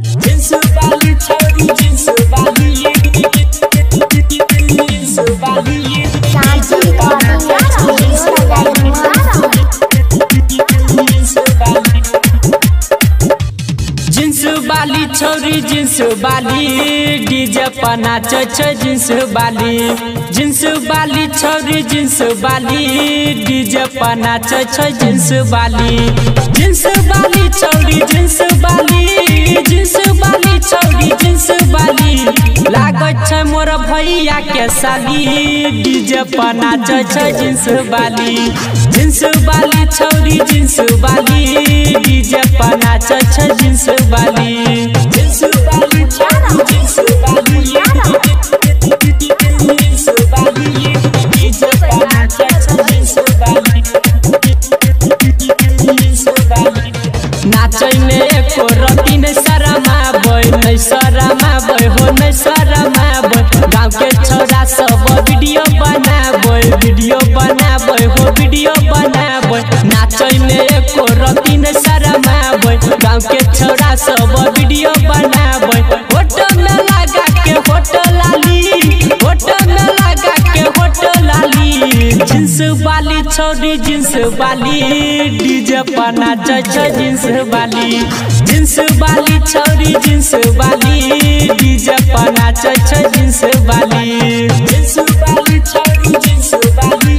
Jeans वाली छौरी jeans वाली छौरी जिन्स वाली डीजे पर नाचे छै जिन्स वाली छौरी जिन्स वाली डीजे पर नाचे छै जिन्स वाली छौरी जिन्स वाली छौरी जिन्स वाली लागत छै मोर भैया के साली डीजे पर नाचे छै जिन्स वाली छौरी जिन्स वाली डीजे पर नाचे छै जिन्स वाली नाचै में एको रति नहीं शरमाबै हो नहीं शरमाबै गाँव के छौरा सब वीडियो बनाबै हो वीडियो बनाबै नाचै में एको रति नहीं शरमाबै गाँव के छौरा सब वीडियो बनाबै फोटो में लगा के फोटो लाली जिन्स वाली छौरी जिन्स वाली डीजे पर नाचे छै जिन्स वाली छौरी जिन्स वाली डीजे पर नाचे छै जिन्स वाली छौरी जिन्स वाली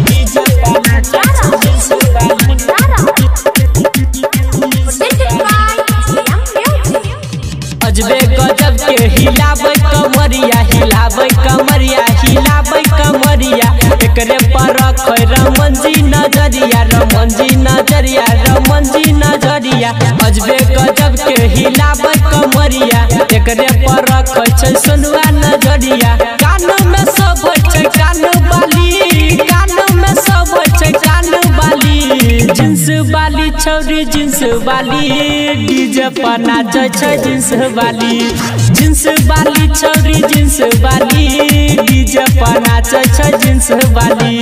डीजे पर नाचे छै जिन्स वाली अजबे गजब के हिलाबै कमरिया एकरे पर रखै रमन जी नजरिया अजबे गजब के हिलाबै कमरिया एकरे पर रखै छै सोनुआ नजरिया कान में सब होइ छै कान बाली जिन्स वाली छौरी जिन्स वाली डीजे पर नाचे छै जिन्स वाली छौरी जिन्स वाली डीजे पर नाचे छै जिन्स वाली।